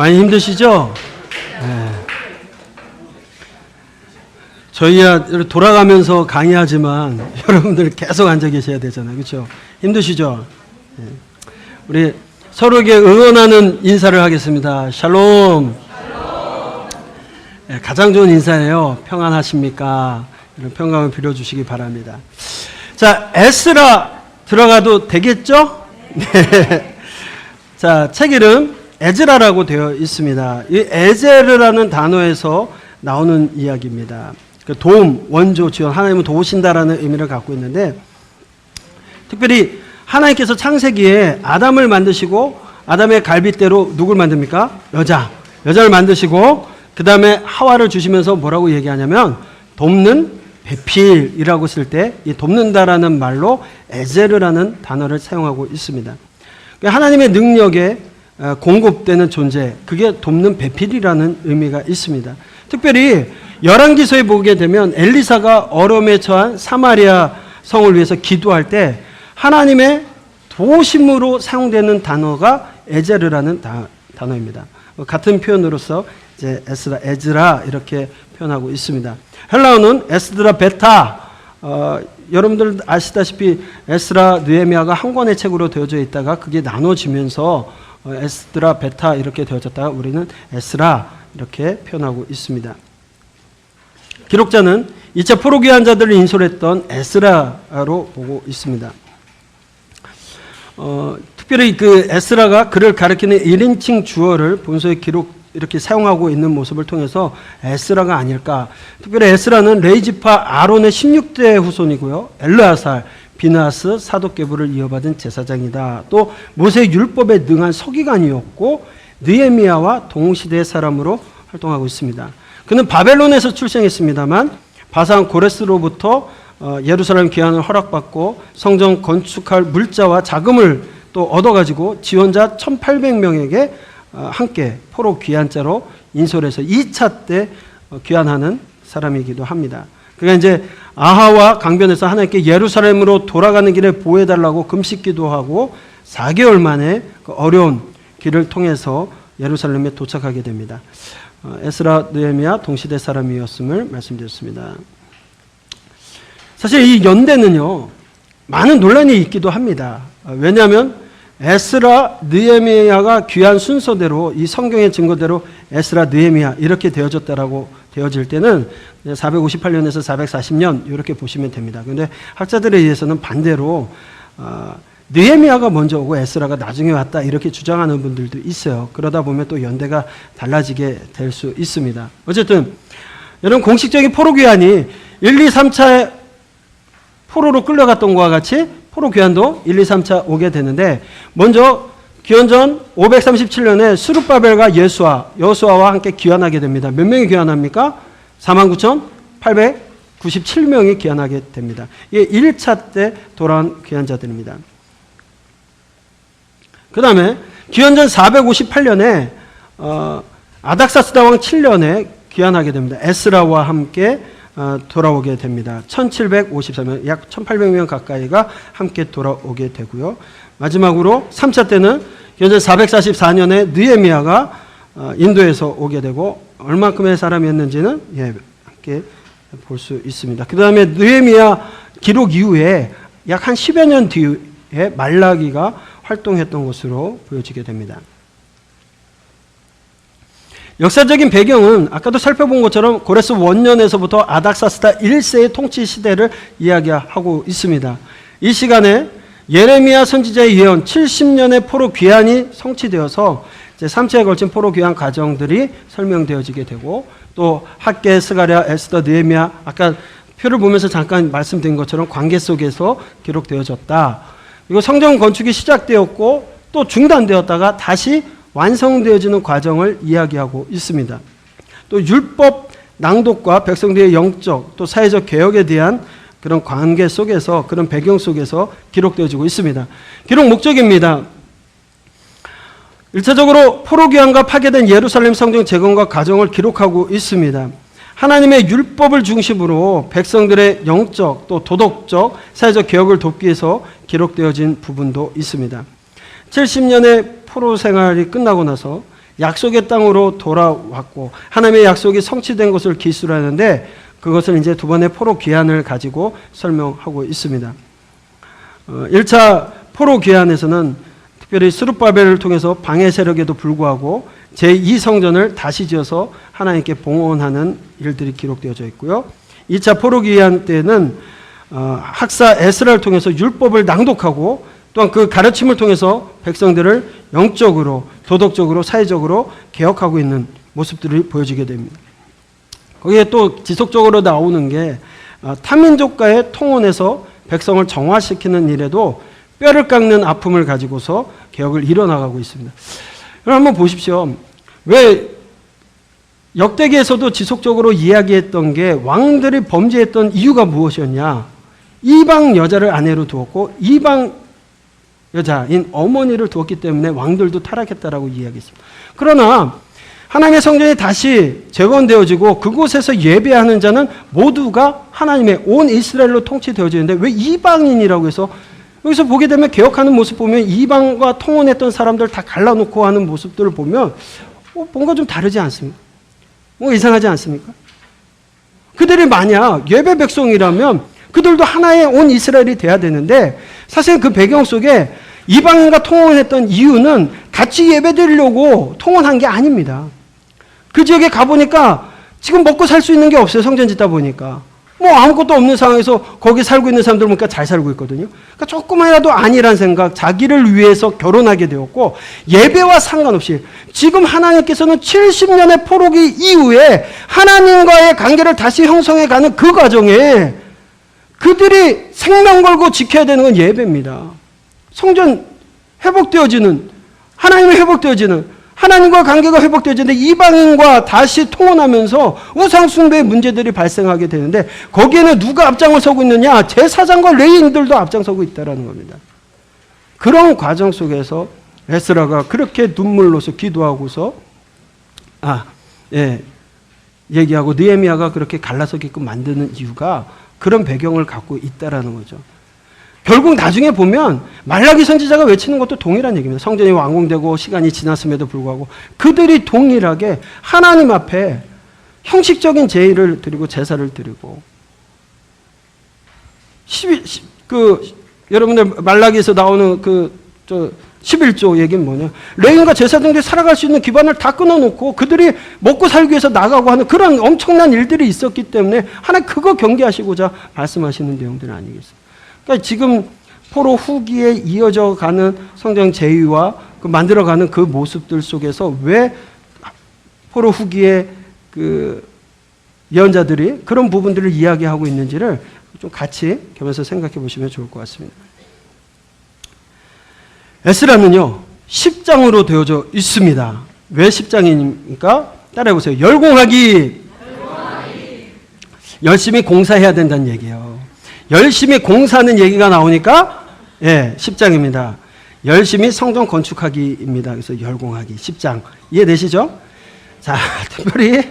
많이 힘드시죠? 네. 저희야 돌아가면서 강의하지만 여러분들 계속 앉아 계셔야 되잖아요. 그렇죠? 힘드시죠? 네. 우리 서로에게 응원하는 인사를 하겠습니다. 샬롬. 네, 가장 좋은 인사예요. 평안하십니까? 이런 평강을 빌어주시기 바랍니다. 자, 에스라 들어가도 되겠죠? 네. 자, 책 이름 에즈라라고 되어 있습니다. 이 에제르라는 단어에서 나오는 이야기입니다. 그 도움, 원조, 지원, 하나님은 도우신다라는 의미를 갖고 있는데, 특별히 하나님께서 창세기에 아담을 만드시고 아담의 갈빗대로 누굴 만듭니까? 여자를 만드시고 그 다음에 하와를 주시면서 뭐라고 얘기하냐면 돕는 배필이라고 쓸 때 이 돕는다라는 말로 에제르라는 단어를 사용하고 있습니다. 하나님의 능력에 공급되는 존재, 그게 돕는 배필이라는 의미가 있습니다. 특별히 열왕기서에 보게 되면 엘리사가 어려움에 처한 사마리아 성을 위해서 기도할 때 하나님의 도우심으로 사용되는 단어가 에제르라는 단어입니다. 같은 표현으로서 이제 에즈라 이렇게 표현하고 있습니다. 헬라어는 에스드라 베타, 여러분들 아시다시피 에스라 느헤미야가 한 권의 책으로 되어져 있다가 그게 나눠지면서 에스드라 베타 이렇게 되어졌다가 우리는 에스라 이렇게 표현하고 있습니다. 기록자는 2차 포로귀환 자들을 인솔했던 에스라로 보고 있습니다. 특별히 그 에스라가 그를 가리키는 1인칭 주어를 본서에 이렇게 사용하고 있는 모습을 통해서 에스라가 아닐까. 특별히 에스라는 레이지파 아론의 16대 후손이고요. 엘르아살, 비나스, 사독계보를 이어받은 제사장이다. 또 모세의 율법에 능한 서기관이었고 느헤미야와 동시대의 사람으로 활동하고 있습니다. 그는 바벨론에서 출생했습니다만 바산 고레스로부터 예루살렘 귀환을 허락받고 성전 건축할 물자와 자금을 또 얻어가지고 지원자 1800명에게 함께 포로 귀환자로 인솔해서 2차 때 귀환하는 사람이기도 합니다. 그러니까 이제 아하와 강변에서 하나님께 예루살렘으로 돌아가는 길에 보호해달라고 금식기도 하고 4개월 만에 그 어려운 길을 통해서 예루살렘에 도착하게 됩니다. 에스라 느헤미야 동시대 사람이었음을 말씀드렸습니다. 사실 이 연대는요 많은 논란이 있기도 합니다. 왜냐하면 에스라 느헤미야가 귀한 순서대로 이 성경의 증거대로 에스라 느헤미야 이렇게 되어졌다라고 되어질 때는 458년에서 440년 이렇게 보시면 됩니다. 그런데 학자들에 의해서는 반대로 느헤미야가 먼저 오고 에스라가 나중에 왔다 이렇게 주장하는 분들도 있어요. 그러다 보면 또 연대가 달라지게 될 수 있습니다. 어쨌든 여러분 공식적인 포로귀환이 1, 2, 3차에 포로로 끌려갔던 것과 같이 포로귀환도 1, 2, 3차 오게 되는데 먼저 기원전 537년에 수룹바벨과 여호수아와 함께 귀환하게 됩니다. 몇 명이 귀환합니까? 49,897명이 귀환하게 됩니다. 이게 1차 때 돌아온 귀환자들입니다. 그 다음에 기원전 458년에 아닥사스다 왕 7년에 귀환하게 됩니다. 에스라와 함께 돌아오게 됩니다. 1754명, 약 1800명 가까이가 함께 돌아오게 되고요. 마지막으로 3차 때는 현재 444년에 느헤미야가 인도에서 오게 되고 얼마큼의 사람이었는지는 함께 볼 수 있습니다. 그 다음에 느헤미야 기록 이후에 약 한 10여 년 뒤에 말라기가 활동했던 것으로 보여지게 됩니다. 역사적인 배경은 아까도 살펴본 것처럼 고레스 원년에서부터 아닥사스다 1세의 통치 시대를 이야기하고 있습니다. 이 시간에 예레미야 선지자의 예언 70년의 포로 귀환이 성취되어서 이제 3차에 걸친 포로 귀환 과정들이 설명되어지게 되고 또 학개, 스가랴, 에스더, 느헤미야 아까 표를 보면서 잠깐 말씀드린 것처럼 관계 속에서 기록되어졌다. 그리고 성전 건축이 시작되었고 또 중단되었다가 다시 완성되어지는 과정을 이야기하고 있습니다. 또 율법 낭독과 백성들의 영적 또 사회적 개혁에 대한 그런 관계 속에서 그런 배경 속에서 기록되어지고 있습니다. 기록 목적입니다. 1차적으로 포로 귀환과 파괴된 예루살렘 성전 재건과 과정을 기록하고 있습니다. 하나님의 율법을 중심으로 백성들의 영적 또 도덕적 사회적 개혁을 돕기 위해서 기록되어진 부분도 있습니다. 70년의 포로 생활이 끝나고 나서 약속의 땅으로 돌아왔고 하나님의 약속이 성취된 것을 기술을 하는데 그것을 이제 두 번의 포로 귀환을 가지고 설명하고 있습니다. 1차 포로 귀환에서는 특별히 스룹바벨을 통해서 방해 세력에도 불구하고 제2성전을 다시 지어서 하나님께 봉헌하는 일들이 기록되어져 있고요. 2차 포로 귀환 때는 학사 에스라를 통해서 율법을 낭독하고 또한 그 가르침을 통해서 백성들을 영적으로 도덕적으로 사회적으로 개혁하고 있는 모습들이 보여지게 됩니다. 거기에 또 지속적으로 나오는 게 타민족과의 통혼에서 백성을 정화시키는 일에도 뼈를 깎는 아픔을 가지고서 개혁을 이뤄나가고 있습니다. 여러분 한번 보십시오. 왜 역대기에서도 지속적으로 이야기했던 게 왕들이 범죄했던 이유가 무엇이었냐? 이방 여자를 아내로 두었고 이방 여자인 어머니를 두었기 때문에 왕들도 타락했다라고 이야기했습니다. 그러나 하나님의 성전이 다시 재건되어지고 그곳에서 예배하는 자는 모두가 하나님의 온 이스라엘로 통치되어지는데 왜 이방인이라고 해서 여기서 보게 되면 개혁하는 모습 보면 이방과 통혼했던 사람들 다 갈라놓고 하는 모습들을 보면 뭔가 좀 다르지 않습니까? 뭔가 이상하지 않습니까? 그들이 만약 예배 백성이라면 그들도 하나의 온 이스라엘이 돼야 되는데 사실 그 배경 속에 이방인과 통혼했던 이유는 같이 예배드리려고 통혼한 게 아닙니다. 그 지역에 가보니까 지금 먹고 살 수 있는 게 없어요. 성전 짓다 보니까. 뭐 아무것도 없는 상황에서 거기 살고 있는 사람들 보니까 잘 살고 있거든요. 그러니까 조금이라도 아니란 생각, 자기를 위해서 결혼하게 되었고 예배와 상관없이 지금 하나님께서는 70년의 포로기 이후에 하나님과의 관계를 다시 형성해가는 그 과정에 그들이 생명 걸고 지켜야 되는 건 예배입니다. 성전 회복되어지는 하나님이 회복되어지는 하나님과 관계가 회복되어지는데 이방인과 다시 통혼하면서 우상숭배의 문제들이 발생하게 되는데 거기에는 누가 앞장을 서고 있느냐? 제사장과 레위인들도 앞장서고 있다는 겁니다. 그런 과정 속에서 에스라가 그렇게 눈물로서 기도하고서 얘기하고 느헤미야가 그렇게 갈라서게끔 만드는 이유가 그런 배경을 갖고 있다라는 거죠. 결국 나중에 보면 말라기 선지자가 외치는 것도 동일한 얘기입니다. 성전이 완공되고 시간이 지났음에도 불구하고 그들이 동일하게 하나님 앞에 형식적인 제의를 드리고 제사를 드리고 여러분들 말라기에서 나오는 11조 얘기는 뭐냐? 레위인과 제사장들이 살아갈 수 있는 기반을 다 끊어놓고 그들이 먹고 살기 위해서 나가고 하는 그런 엄청난 일들이 있었기 때문에 하나님 그거 경계하시고자 말씀하시는 내용들은 아니겠어요. 그러니까 지금 포로 후기에 이어져 가는 성경 제의와 그 만들어가는 그 모습들 속에서 왜 포로 후기에 그 예언자들이 그런 부분들을 이야기하고 있는지를 좀 같이 겸해서 생각해 보시면 좋을 것 같습니다. 에스라는요, 10장으로 되어져 있습니다. 왜 10장입니까? 따라해보세요. 열공하기. 열심히 공사해야 된다는 얘기예요. 열심히 공사하는 얘기가 나오니까 10장입니다. 열심히 성전 건축하기입니다. 그래서 열공하기 10장. 이해되시죠? 자, 특별히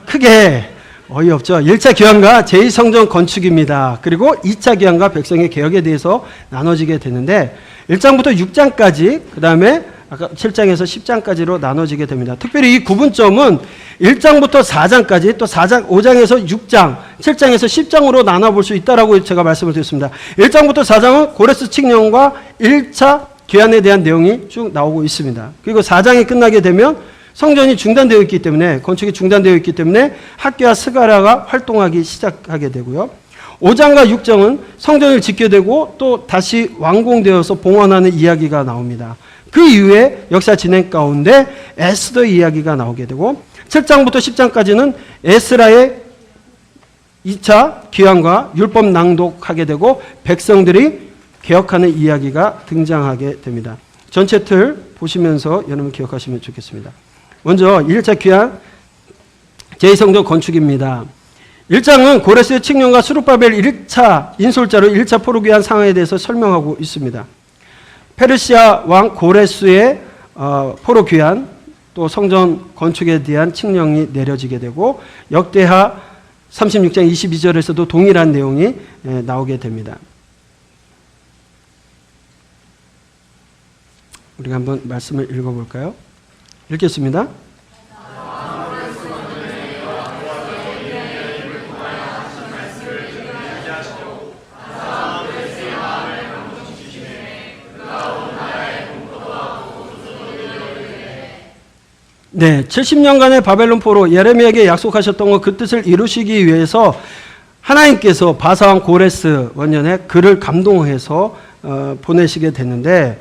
크게 어이없죠. 1차 귀환과 제2성전 건축입니다. 그리고 2차 귀환과 백성의 개혁에 대해서 나눠지게 되는데 1장부터 6장까지 그 다음에 아까 7장에서 10장까지로 나눠지게 됩니다. 특별히 이 구분점은 1장부터 4장까지 또 4장, 5장에서 6장, 7장에서 10장으로 나눠볼 수 있다라고 제가 말씀을 드렸습니다. 1장부터 4장은 고레스 칙령과 1차 귀환에 대한 내용이 쭉 나오고 있습니다. 그리고 4장이 끝나게 되면 성전이 중단되어 있기 때문에 건축이 중단되어 있기 때문에 학교와 스가랴가 활동하기 시작하게 되고요. 5장과 6장은 성전을 짓게 되고 또 다시 완공되어서 봉헌하는 이야기가 나옵니다. 그 이후에 역사 진행 가운데 에스더 이야기가 나오게 되고 7장부터 10장까지는 에스라의 2차 귀환과 율법 낭독하게 되고 백성들이 개혁하는 이야기가 등장하게 됩니다. 전체 틀 보시면서 여러분 기억하시면 좋겠습니다. 먼저 1차 귀환 제2성전 건축입니다. 1장은 고레스의 칙령과 스룹바벨 1차 인솔자로 1차 포로 귀환 상황에 대해서 설명하고 있습니다. 페르시아 왕 고레스의 포로 귀환 또 성전 건축에 대한 칙령이 내려지게 되고 역대하 36장 22절에서도 동일한 내용이 나오게 됩니다. 우리가 한번 말씀을 읽어볼까요? 읽겠습니다. 네, 70년간의 바벨론 포로 예레미야에게 약속하셨던 것 그 뜻을 이루시기 위해서 하나님께서 바사왕 고레스 원년에 그를 감동해서 보내시게 됐는데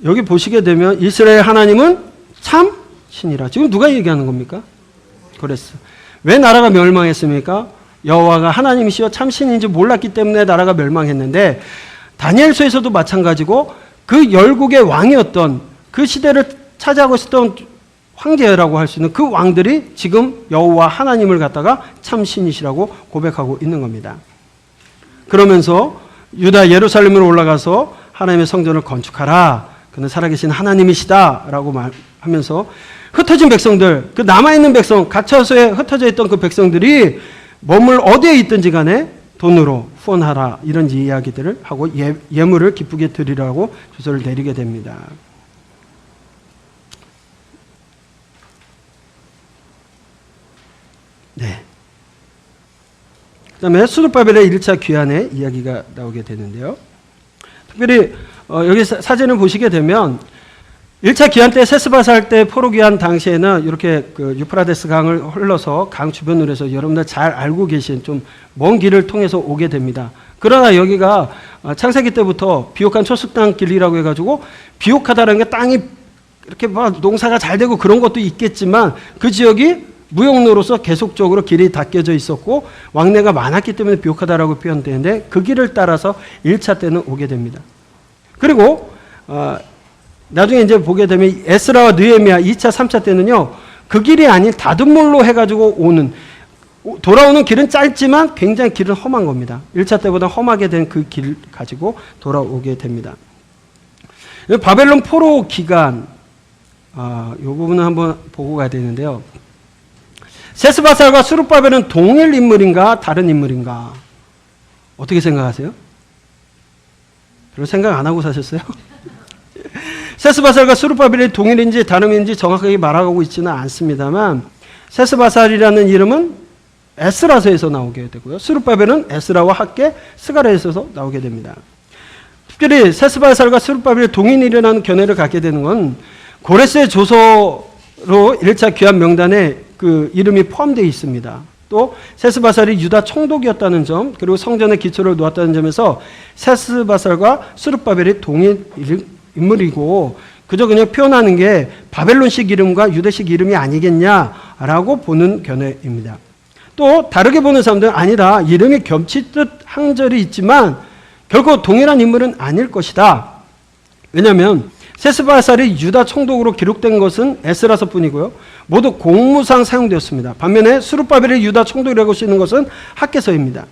여기 보시게 되면 이스라엘 하나님은 참 신이라. 지금 누가 얘기하는 겁니까? 고레스. 왜 나라가 멸망했습니까? 여호와가 하나님이시여 참 신인지 몰랐기 때문에 나라가 멸망했는데 다니엘서에서도 마찬가지고 그 열국의 왕이었던 그 시대를 차지하고 있었던 황제라고 할 수 있는 그 왕들이 지금 여호와 하나님을 갖다가 참 신이시라고 고백하고 있는 겁니다. 그러면서 유다 예루살렘으로 올라가서 하나님의 성전을 건축하라. 그는 살아계신 하나님이시다라고 말하면서 흩어진 백성들, 그 남아있는 백성, 갇혀서 흩어져 있던 그 백성들이 몸을 어디에 있든지 간에 돈으로 후원하라. 이런 이야기들을 하고 예물을 기쁘게 드리라고 조서를 내리게 됩니다. 네. 그 다음에 스룹바벨의 1차 귀환의 이야기가 나오게 되는데요. 특별히 여기 사진을 보시게 되면 1차 귀환 때 세스바살 때 포로 귀환 당시에는 이렇게 그 유프라데스 강을 흘러서 강 주변으로 해서 여러분들 잘 알고 계신 좀 먼 길을 통해서 오게 됩니다. 그러나 여기가 창세기 때부터 비옥한 초식당 길이라고 해가지고 비옥하다는 게 땅이 이렇게 막 농사가 잘 되고 그런 것도 있겠지만 그 지역이 무역로로서 계속적으로 길이 닦여져 있었고 왕래가 많았기 때문에 비옥하다라고 표현되는데 그 길을 따라서 1차 때는 오게 됩니다. 그리고 나중에 이제 보게 되면 에스라와 느헤미야 2차, 3차 때는요 그 길이 아닌 다듬물로 해가지고 돌아오는 길은 짧지만 굉장히 길은 험한 겁니다. 1차 때보다 험하게 된 그 길 가지고 돌아오게 됩니다. 바벨론 포로 기간 이 부분은 한번 보고 가야 되는데요. 세스바살과 스룹바벨은 동일 인물인가 다른 인물인가? 어떻게 생각하세요? 별로 생각 안 하고 사셨어요? 세스바살과 스룹바벨이 동일인지 다름인지 정확하게 말하고 있지는 않습니다만 세스바살이라는 이름은 에스라서에서 나오게 되고요. 스룹바벨은 에스라와 함께 스가랴에서 나오게 됩니다. 특별히 세스바살과 스룹바벨이 동일이라는 견해를 갖게 되는 건 고레스의 조서로 1차 귀환 명단에 그 이름이 포함되어 있습니다. 또 세스바살이 유다 총독이었다는 점 그리고 성전의 기초를 놓았다는 점에서 세스바살과 스룹바벨이 동일 인물이고 그저 그냥 표현하는 게 바벨론식 이름과 유대식 이름이 아니겠냐라고 보는 견해입니다. 또 다르게 보는 사람들은 아니다. 이름이 겹치듯 한 절이 있지만 결코 동일한 인물은 아닐 것이다. 왜냐하면 세스바살이 유다 총독으로 기록된 것은 에스라서뿐이고요. 모두 공무상 사용되었습니다. 반면에 스룹바벨이 유다 총독이라고 쓰이는 것은 학개서입니다.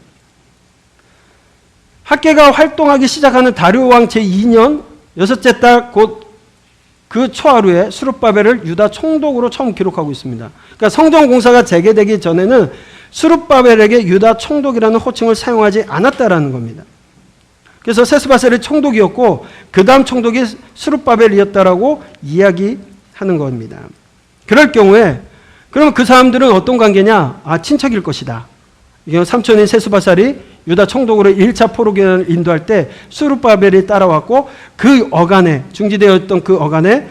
학개가 활동하기 시작하는 다리오 왕 제2년 여섯째 달 곧 그 초하루에 스룹바벨을 유다 총독으로 처음 기록하고 있습니다. 그러니까 성전 공사가 재개되기 전에는 스룹바벨에게 유다 총독이라는 호칭을 사용하지 않았다라는 겁니다. 그래서 세스바셀이 총독이었고 그 다음 총독이 스룹바벨이었다라고 이야기하는 겁니다. 그럴 경우에 그러면 그 사람들은 어떤 관계냐? 친척일 것이다. 이게 삼촌인 세스바살이 유다 총독으로 1차 포로기를 인도할 때 스룹바벨이 따라왔고 그 어간에 중지되었던 그 어간에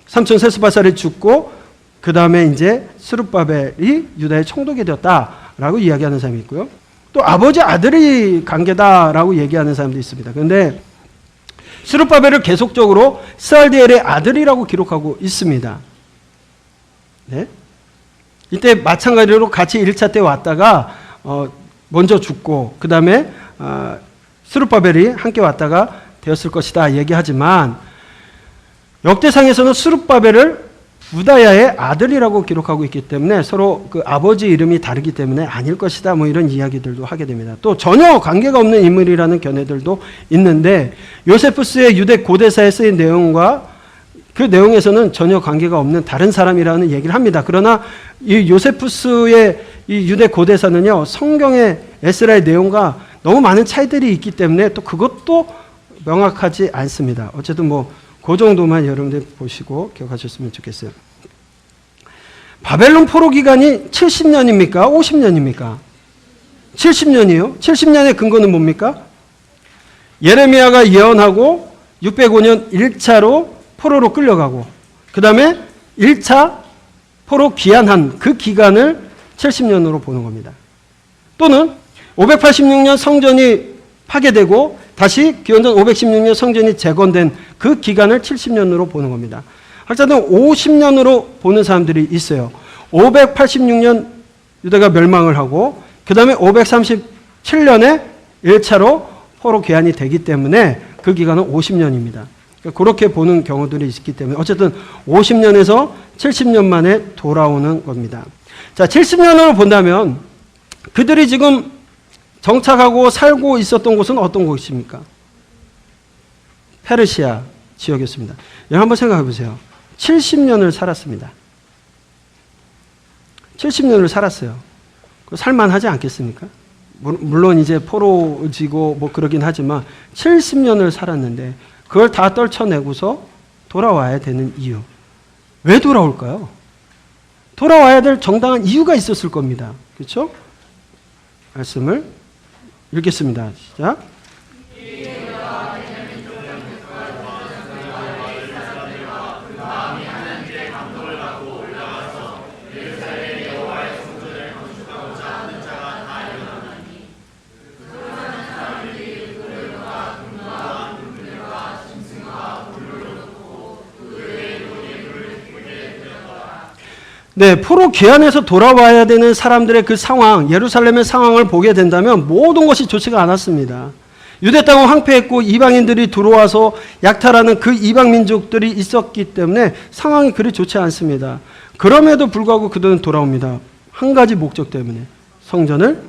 삼촌 세스바살이 죽고 그 다음에 이제 스룹바벨이 유다의 총독이 되었다라고 이야기하는 사람이 있고요. 또 아버지 아들이 관계다라고 얘기하는 사람도 있습니다. 그런데 스룹바벨을 계속적으로 스알디엘의 아들이라고 기록하고 있습니다. 네? 이때 마찬가지로 같이 1차 때 왔다가 먼저 죽고 그 다음에 스룹바벨이 함께 왔다가 되었을 것이다 얘기하지만 역대상에서는 스룹바벨을 부다야의 아들이라고 기록하고 있기 때문에 서로 그 아버지 이름이 다르기 때문에 아닐 것이다 뭐 이런 이야기들도 하게 됩니다. 또 전혀 관계가 없는 인물이라는 견해들도 있는데 요세푸스의 유대 고대사에 쓰인 내용과 그 내용에서는 전혀 관계가 없는 다른 사람이라는 얘기를 합니다. 그러나 이 요세푸스의 이 유대 고대사는요 성경의 에스라의 내용과 너무 많은 차이들이 있기 때문에 또 그것도 명확하지 않습니다. 어쨌든 뭐 그 정도만 여러분들 보시고 기억하셨으면 좋겠어요. 바벨론 포로 기간이 70년입니까? 50년입니까? 70년이요. 70년의 근거는 뭡니까? 예레미야가 예언하고 605년 1차로 포로로 끌려가고 그 다음에 1차 포로 귀환한 그 기간을 70년으로 보는 겁니다. 또는 586년 성전이 파괴되고 다시 기원전 516년 성전이 재건된 그 기간을 70년으로 보는 겁니다. 학자들은 50년으로 보는 사람들이 있어요. 586년 유다가 멸망을 하고 그 다음에 537년에 1차로 포로 귀환이 되기 때문에 그 기간은 50년입니다. 그렇게 보는 경우들이 있기 때문에 어쨌든 50년에서 70년 만에 돌아오는 겁니다. 자, 70년으로 본다면 그들이 지금 정착하고 살고 있었던 곳은 어떤 곳입니까? 페르시아 지역이었습니다. 여러분 한번 생각해 보세요. 70년을 살았습니다. 70년을 살았어요. 살만하지 않겠습니까? 물론 이제 포로지고 뭐 그러긴 하지만 70년을 살았는데 그걸 다 떨쳐내고서 돌아와야 되는 이유. 왜 돌아올까요? 돌아와야 될 정당한 이유가 있었을 겁니다. 그렇죠? 말씀을 읽겠습니다. 시작. 네, 포로 귀환해서 돌아와야 되는 사람들의 그 상황, 예루살렘의 상황을 보게 된다면 모든 것이 좋지가 않았습니다. 유대 땅은 황폐했고 이방인들이 들어와서 약탈하는 그 이방 민족들이 있었기 때문에 상황이 그리 좋지 않습니다. 그럼에도 불구하고 그들은 돌아옵니다. 한 가지 목적 때문에 성전을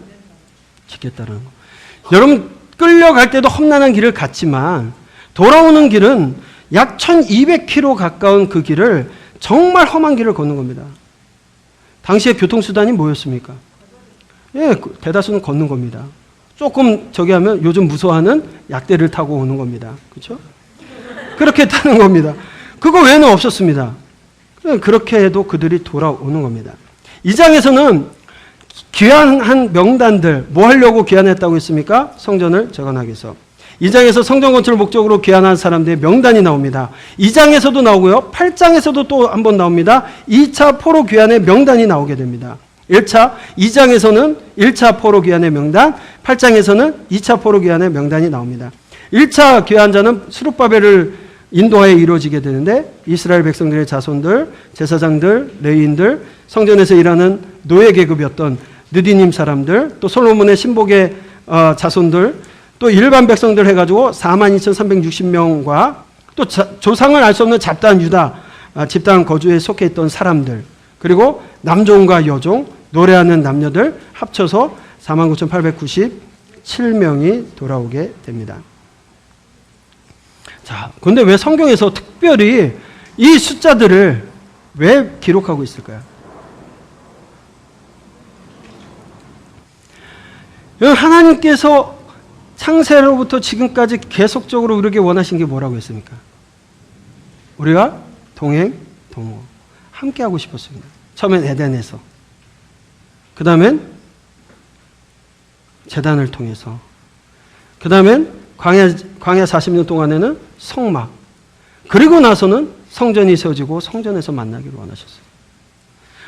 짓겠다는 거. 여러분 끌려갈 때도 험난한 길을 갔지만 돌아오는 길은 약 1200km 가까운 그 길을 정말 험한 길을 걷는 겁니다. 당시의 교통수단이 뭐였습니까? 예, 대다수는 걷는 겁니다. 조금 저기 하면 요즘 무서워하는 약대를 타고 오는 겁니다. 그렇죠? 그렇게 타는 겁니다. 그거 외에는 없었습니다. 그렇게 해도 그들이 돌아오는 겁니다. 이 장에서는 귀환한 명단들, 뭐 하려고 귀환했다고 했습니까? 성전을 재건하기 위해서. 2장에서 성전 건축을 목적으로 귀환한 사람들의 명단이 나옵니다. 2장에서도 나오고요. 8장에서도 또 한 번 나옵니다. 2차 포로 귀환의 명단이 나오게 됩니다. 2장에서는 1차 포로 귀환의 명단, 8장에서는 2차 포로 귀환의 명단이 나옵니다. 1차 귀환자는 스룹바벨을 인도하여 이루어지게 되는데 이스라엘 백성들의 자손들, 제사장들, 레위인들, 성전에서 일하는 노예 계급이었던 느디님 사람들, 또 솔로몬의 신복의 자손들, 또 일반 백성들 해가지고 42,360명과 또 조상을 알 수 없는 잡다한 유다 집단 거주에 속해 있던 사람들, 그리고 남종과 여종, 노래하는 남녀들 합쳐서 49,897명이 돌아오게 됩니다. 자, 근데 왜 성경에서 특별히 이 숫자들을 왜 기록하고 있을까요? 하나님께서 창세로부터 지금까지 계속적으로 우리에게 원하신 게 뭐라고 했습니까? 우리가 동행, 동호, 함께 하고 싶었습니다. 처음엔 에덴에서, 그 다음엔 제단을 통해서, 그 다음엔 광야 40년 동안에는 성막, 그리고 나서는 성전이 세워지고 성전에서 만나기를 원하셨어요.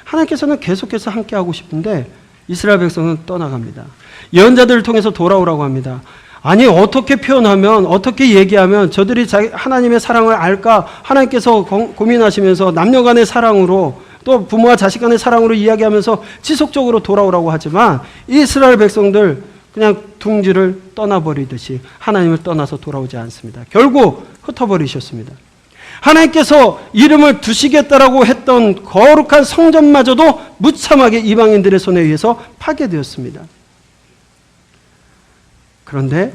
하나님께서는 계속해서 함께 하고 싶은데 이스라엘 백성은 떠나갑니다. 예언자들을 통해서 돌아오라고 합니다. 아니, 어떻게 표현하면, 어떻게 얘기하면 저들이 하나님의 사랑을 알까? 하나님께서 고민하시면서 남녀 간의 사랑으로, 또 부모와 자식 간의 사랑으로 이야기하면서 지속적으로 돌아오라고 하지만 이스라엘 백성들 그냥 둥지를 떠나버리듯이 하나님을 떠나서 돌아오지 않습니다. 결국 흩어버리셨습니다. 하나님께서 이름을 두시겠다라고 했던 거룩한 성전마저도 무참하게 이방인들의 손에 의해서 파괴되었습니다. 그런데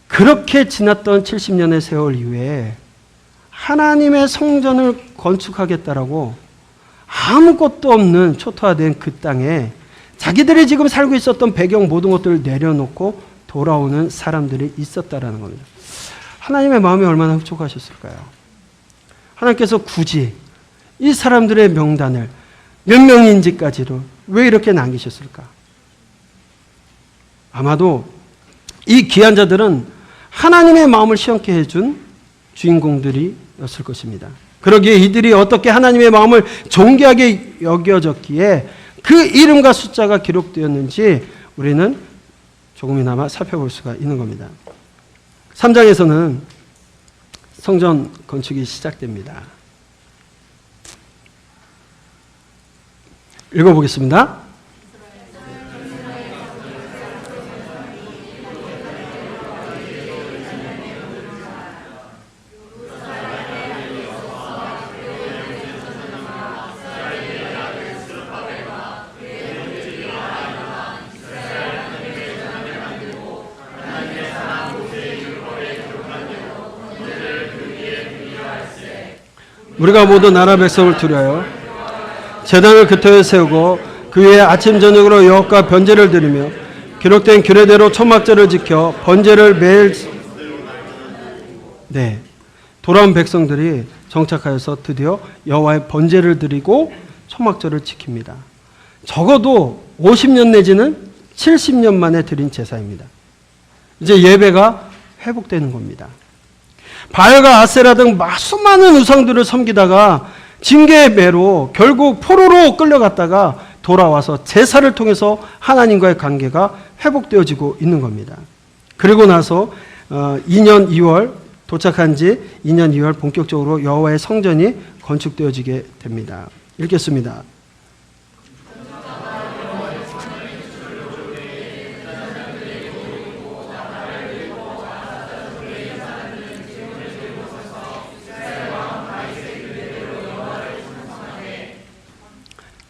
그렇게 지났던 70년의 세월 이후에 하나님의 성전을 건축하겠다라고 아무것도 없는 초토화된 그 땅에 자기들이 지금 살고 있었던 배경 모든 것들을 내려놓고 돌아오는 사람들이 있었다라는 겁니다. 하나님의 마음이 얼마나 흡족하셨을까요? 하나님께서 굳이 이 사람들의 명단을 몇 명인지까지도 왜 이렇게 남기셨을까? 아마도 이 귀한 자들은 하나님의 마음을 시원케 해준 주인공들이었을 것입니다. 그러기에 이들이 어떻게 하나님의 마음을 존귀하게 여겨졌기에 그 이름과 숫자가 기록되었는지 우리는 조금이나마 살펴볼 수가 있는 겁니다. 3장에서는 성전 건축이 시작됩니다. 읽어보겠습니다. 우리가 모두 나라 백성을 두려하여 제단을 그 터에 세우고 그 위에 아침 저녁으로 여호와께 번제를 드리며 기록된 규례대로 초막절을 지켜 번제를 매일 돌아온 백성들이 정착하여서 드디어 여호와의 번제를 드리고 초막절을 지킵니다. 적어도 50년 내지는 70년 만에 드린 제사입니다. 이제 예배가 회복되는 겁니다. 바알과 아세라 등 수많은 우상들을 섬기다가 징계의 매로 결국 포로로 끌려갔다가 돌아와서 제사를 통해서 하나님과의 관계가 회복되어지고 있는 겁니다. 그리고 나서 2년 2월 도착한 지 2년 2월 본격적으로 여호와의 성전이 건축되어지게 됩니다. 읽겠습니다.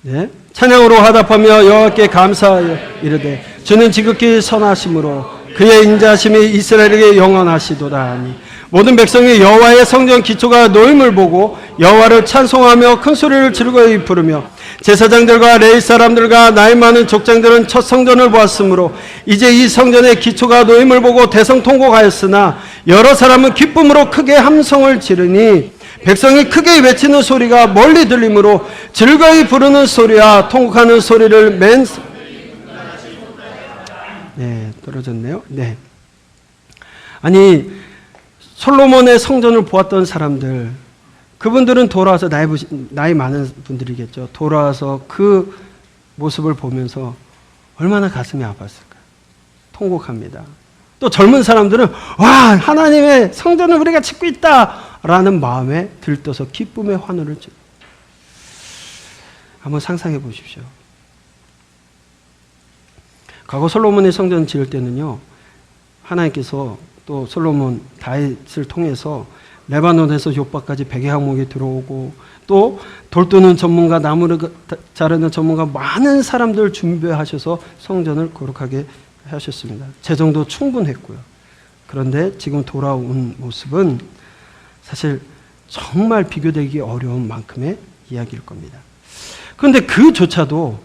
네. 찬양으로 화답하며 여호와께 감사하여 이르되 주는 지극히 선하심으로 그의 인자하심이 이스라엘에게 영원하시도다 하니 모든 백성이 여호와의 성전 기초가 놓임을 보고 여호와를 찬송하며 큰 소리를 즐거이 부르며 제사장들과 레위 사람들과 나이 많은 족장들은 첫 성전을 보았으므로 이제 이 성전의 기초가 놓임을 보고 대성통곡하였으나 여러 사람은 기쁨으로 크게 함성을 지르니 백성이 크게 외치는 소리가 멀리 들리므로 즐거이 부르는 소리와 통곡하는 소리를 떨어졌네요. 네. 아니, 솔로몬의 성전을 보았던 사람들, 그분들은 돌아와서 나이 많은 분들이겠죠. 돌아와서 그 모습을 보면서 얼마나 가슴이 아팠을까. 통곡합니다. 또 젊은 사람들은 와, 하나님의 성전을 우리가 짓고 있다 라는 마음에 들떠서 기쁨의 환호를 지르. 한번 상상해 보십시오. 과거 솔로몬의 성전 지을 때는요, 하나님께서 또 솔로몬 다윗을 통해서 레바논에서 요바까지 백의 항목이 들어오고 또 돌도는 전문가, 나무를 자르는 전문가 많은 사람들 준비하셔서 성전을 거룩하게 하셨습니다. 재정도 충분했고요. 그런데 지금 돌아온 모습은 사실 정말 비교되기 어려운 만큼의 이야기일 겁니다. 그런데 그조차도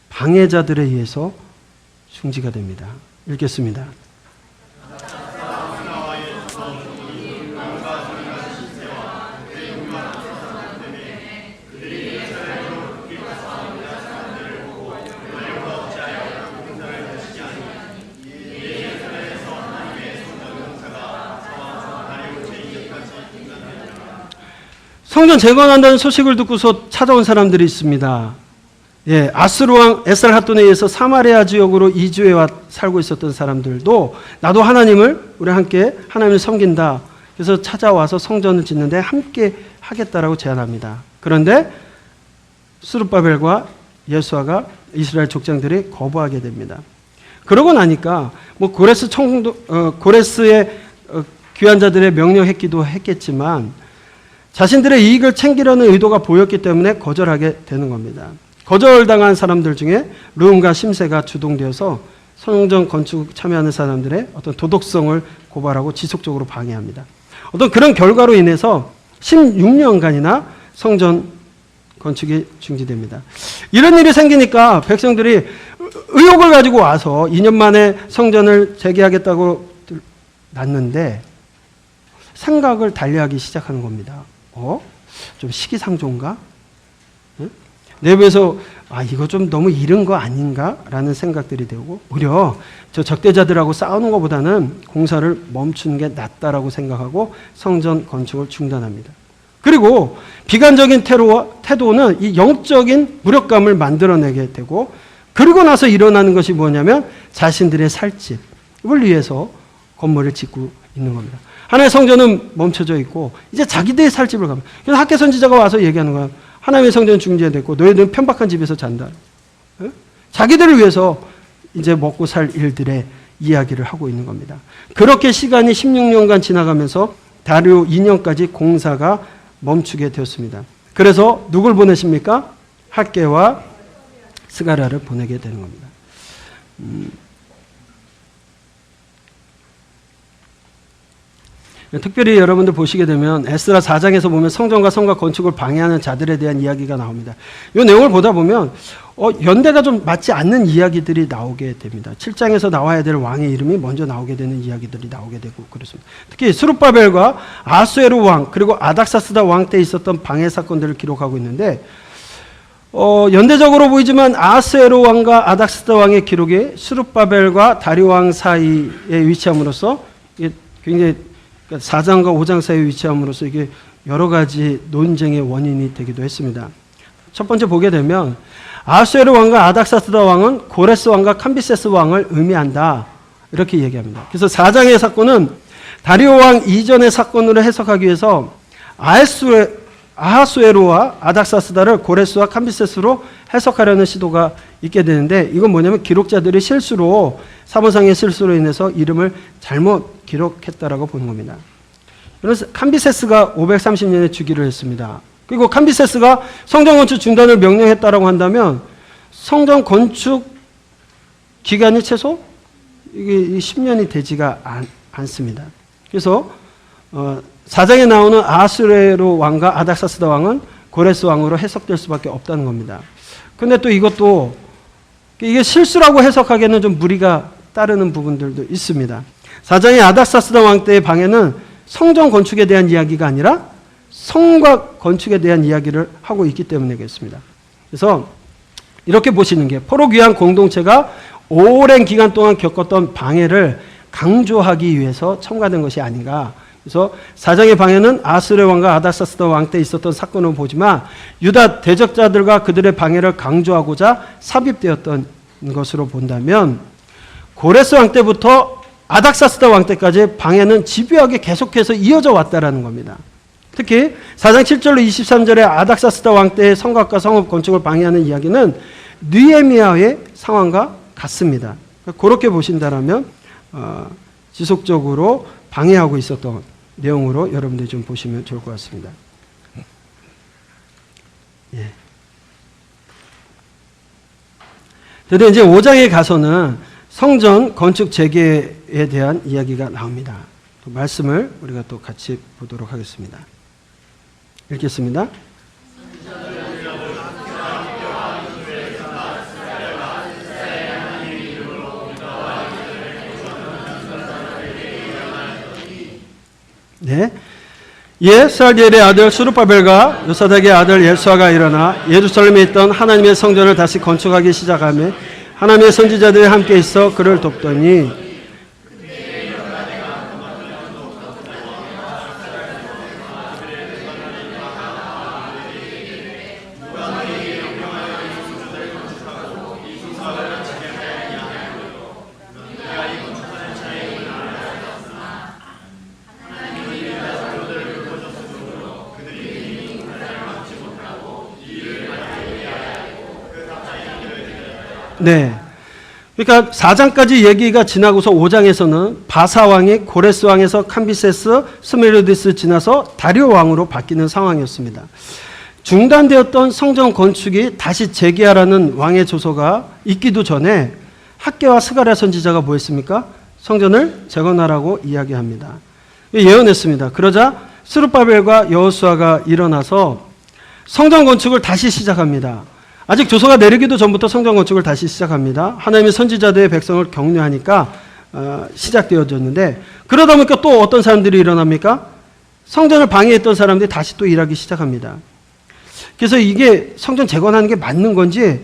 방해자들에 의해서 중지가 됩니다. 읽겠습니다. 성전 재건한다는 소식을 듣고서 찾아온 사람들이 있습니다. 예, 아스루 왕 에살핫돈에 의해서 사마리아 지역으로 이주해 살고 있었던 사람들도 나도 하나님을 우리 함께 하나님을 섬긴다. 그래서 찾아와서 성전을 짓는데 함께 하겠다라고 제안합니다. 그런데 스룹바벨과 예수아가 이스라엘 족장들이 거부하게 됩니다. 그러고 나니까 뭐 고레스의 귀한 자들의 명령했기도 했겠지만 자신들의 이익을 챙기려는 의도가 보였기 때문에 거절하게 되는 겁니다. 거절당한 사람들 중에 르움과 심세가 주동되어서 성전 건축 참여하는 사람들의 어떤 도덕성을 고발하고 지속적으로 방해합니다. 어떤 그런 결과로 인해서 16년간이나 성전 건축이 중지됩니다. 이런 일이 생기니까 백성들이 의욕을 가지고 와서 2년 만에 성전을 재개하겠다고 났는데 생각을 달리하기 시작하는 겁니다. 좀 시기상조인가? 내부에서 이거 좀 너무 이른 거 아닌가? 라는 생각들이 되고 오히려 저 적대자들하고 싸우는 것보다는 공사를 멈추는 게 낫다라고 생각하고 성전 건축을 중단합니다. 그리고 비관적인 태도는 이 영적인 무력감을 만들어내게 되고 그러고 나서 일어나는 것이 뭐냐면 자신들의 살집을 위해서 건물을 짓고 있는 겁니다. 하나의 성전은 멈춰져 있고 이제 자기들의 살집을 갑니다. 그래서 학개 선지자가 와서 얘기하는 거야. 하나님의 성전은 중지됐고 너희들은 편박한 집에서 잔다. 자기들을 위해서 이제 먹고 살 일들의 이야기를 하고 있는 겁니다. 그렇게 시간이 16년간 지나가면서 다리오 2년까지 공사가 멈추게 되었습니다. 그래서 누굴 보내십니까? 학개와 스가랴를 보내게 되는 겁니다. 특별히 여러분들 보시게 되면 에스라 4장에서 보면 성전과 성곽 건축을 방해하는 자들에 대한 이야기가 나옵니다. 이 내용을 보다 보면 연대가 좀 맞지 않는 이야기들이 나오게 됩니다. 7장에서 나와야 될 왕의 이름이 먼저 나오게 되는 이야기들이 나오게 되고 그렇습니다. 특히 스룹바벨과 아수에르 왕 그리고 아닥사스다 왕 때 있었던 방해 사건들을 기록하고 있는데 연대적으로 보이지만 아수에르 왕과 아닥사스다 왕의 기록이 스룹바벨과 다리오 왕 사이에 위치함으로써 굉장히 4장과 5장 사이에 위치함으로써 이게 여러 가지 논쟁의 원인이 되기도 했습니다. 첫 번째 보게 되면 아수에르 왕과 아닥사스다 왕은 고레스 왕과 캄비세스 왕을 의미한다. 이렇게 얘기합니다. 그래서 4장의 사건은 다리오 왕 이전의 사건으로 해석하기 위해서 아하수에르와 아닥사스다를 고레스와 캄비세스로 해석하려는 시도가 있게 되는데 이건 뭐냐면 기록자들이 실수로 사본상의 실수로 인해서 이름을 잘못 기록했다라고 보는 겁니다. 그래서 캄비세스가 530년에 주기를 했습니다. 그리고 캄비세스가 성전 건축 중단을 명령했다라고 한다면 성전 건축 기간이 최소 이게 10년이 되지가 않습니다. 그래서 4장에 나오는 아수에르 왕과 아닥사스다 왕은 고레스 왕으로 해석될 수밖에 없다는 겁니다. 근데 또 이것도 이게 실수라고 해석하기에는 좀 무리가 따르는 부분들도 있습니다. 4장의 아닥사스다 왕 때의 방해는 성전 건축에 대한 이야기가 아니라 성곽 건축에 대한 이야기를 하고 있기 때문이겠습니다. 그래서 이렇게 보시는 게 포로 귀환 공동체가 오랜 기간 동안 겪었던 방해를 강조하기 위해서 첨가된 것이 아닌가. 그래서 4장의 방해는 아수르 왕과 아닥사스다 왕 때 있었던 사건을 보지만 유다 대적자들과 그들의 방해를 강조하고자 삽입되었던 것으로 본다면 고레스 왕 때부터 아닥사스다 왕 때까지 방해는 집요하게 계속해서 이어져 왔다라는 겁니다. 특히 4장 7절로 23절에 아닥사스다 왕 때의 성곽과 성읍 건축을 방해하는 이야기는 느헤미야의 상황과 같습니다. 그렇게 보신다라면 지속적으로 방해하고 있었던 내용으로 여러분들이 좀 보시면 좋을 것 같습니다. 예. 그런데 이제 5장에 가서는 성전 건축 재개에 대한 이야기가 나옵니다. 또 말씀을 우리가 또 같이 보도록 하겠습니다. 읽겠습니다. 네. 살디엘의 아들 스룹바벨과 요사닥의 아들 예수아가 일어나 예루살렘에 있던 하나님의 성전을 다시 건축하기 시작하며 하나님의 선지자들이 함께 있어 그를 돕더니 네. 그러니까 4장까지 얘기가 지나고서 5장에서는 바사 왕이 고레스 왕에서 캄비세스, 스메르디스 지나서 다리오 왕으로 바뀌는 상황이었습니다. 중단되었던 성전 건축이 다시 재개하라는 왕의 조서가 있기도 전에 학개와 스가랴 선지자가 뭐 했습니까? 성전을 재건하라고 이야기합니다. 예언했습니다. 그러자 스룹바벨과 여호수아가 일어나서 성전 건축을 다시 시작합니다. 아직 조서가 내리기도 전부터 성전 건축을 다시 시작합니다. 하나님의 선지자들의 백성을 격려하니까 시작되어졌는데, 그러다 보니까 또 어떤 사람들이 일어납니까? 성전을 방해했던 사람들이 다시 또 일하기 시작합니다. 그래서 이게 성전 재건하는 게 맞는 건지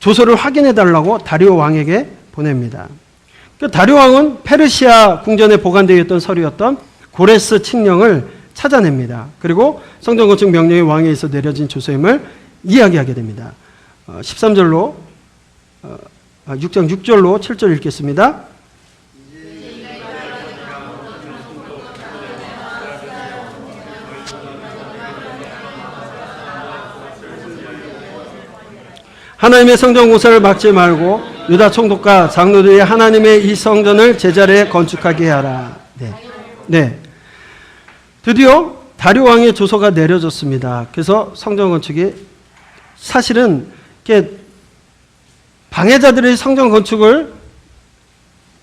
조서를 확인해 달라고 다리오 왕에게 보냅니다. 다리오 왕은 페르시아 궁전에 보관되어 있던 서류였던 고레스 칙령을 찾아냅니다. 그리고 성전 건축 명령이 왕에 의해서 내려진 조서임을 이야기하게 됩니다. 13절로 6장 6절로 7절 읽겠습니다. 하나님의 성전 공사를 막지 말고 유다 총독과 장로들이 하나님의 이 성전을 제자리에 건축하게 하라. 네. 드디어 다리오 왕의 조서가 내려졌습니다. 그래서 성전 건축이 사실은 방해자들이 성전 건축을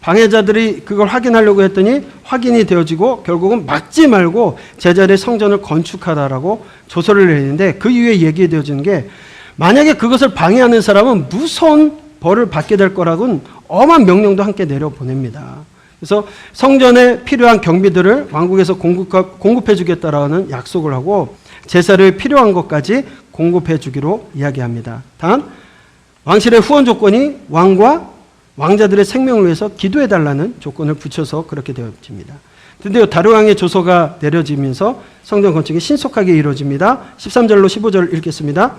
방해자들이 그걸 확인하려고 했더니 확인이 되어지고 결국은 막지 말고 제자리에 성전을 건축하라라고 조서를 내리는데, 그 이후에 얘기되어지는 게 만약에 그것을 방해하는 사람은 무서운 벌을 받게 될 거라고는 엄한 명령도 함께 내려보냅니다. 그래서 성전에 필요한 경비들을 왕국에서 공급해 주겠다라는 약속을 하고 제사를 필요한 것까지 공급해 주기로 이야기합니다. 단 왕실의 후원 조건이 왕과 왕자들의 생명을 위해서 기도해 달라는 조건을 붙여서 그렇게 되어집니다. 드디어 다리오 왕의 조서가 내려지면서 성전 건축이 신속하게 이루어집니다. 13절로 15절 읽겠습니다.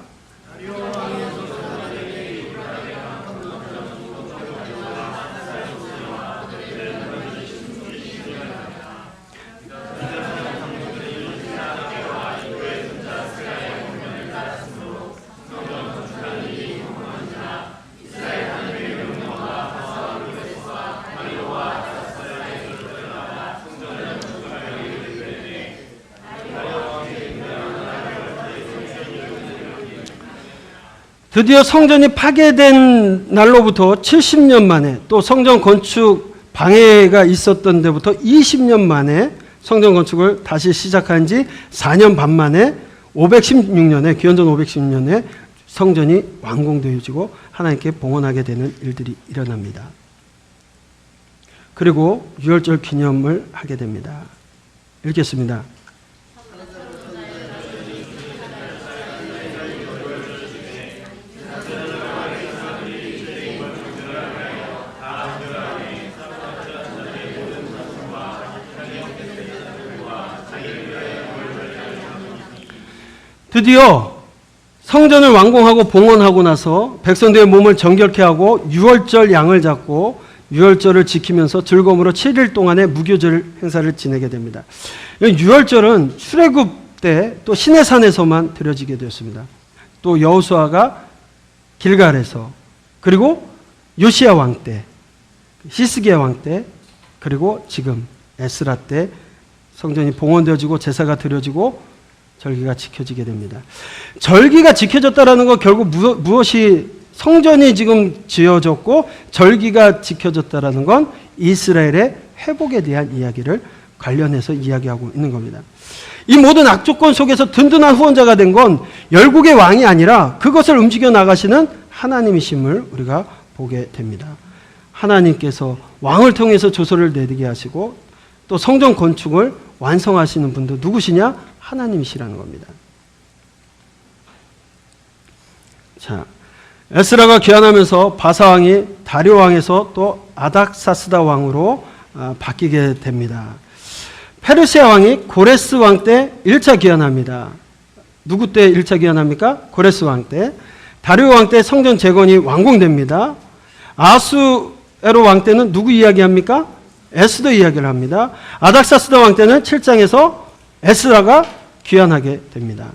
드디어 성전이 파괴된 날로부터 70년 만에, 또 성전 건축 방해가 있었던 데부터 20년 만에 성전 건축을 다시 시작한 지 4년 반 만에 516년에, 기원전 516년에 성전이 완공되어지고 하나님께 봉헌하게 되는 일들이 일어납니다. 그리고 유월절 기념을 하게 됩니다. 읽겠습니다. 드디어 성전을 완공하고 봉헌하고 나서 백성들의 몸을 정결케 하고 유월절 양을 잡고 유월절을 지키면서 즐거움으로 7일 동안의 무교절 행사를 지내게 됩니다. 유월절은 출애굽 때 또 시내산에서만 드려지게 되었습니다. 또 여호수아가 길갈에서, 그리고 요시야 왕 때, 히스기야 왕 때, 그리고 지금 에스라 때 성전이 봉헌되어지고 제사가 드려지고 절기가 지켜지게 됩니다. 절기가 지켜졌다라는 거 결국 무엇이 성전이 지금 지어졌고 절기가 지켜졌다라는 건 이스라엘의 회복에 대한 이야기를 관련해서 이야기하고 있는 겁니다. 이 모든 악조건 속에서 든든한 후원자가 된 건 열국의 왕이 아니라 그것을 움직여 나가시는 하나님이심을 우리가 보게 됩니다. 하나님께서 왕을 통해서 조서를 내리게 하시고 또 성전 건축을 완성하시는 분도 누구시냐? 하나님이시라는 겁니다. 자, 에스라가 귀환하면서 바사 왕이 다리오 왕에서 또 아닥사스다 왕으로 바뀌게 됩니다. 페르시아 왕이 고레스 왕 때 1차 귀환합니다. 누구 때 1차 귀환합니까? 고레스 왕 때. 다리오 왕 때 성전 재건이 완공됩니다. 아수에로 왕 때는 누구 이야기합니까? 에스더 이야기를 합니다. 아닥사스다 왕 때는 7장에서 에스라가 귀환하게 됩니다.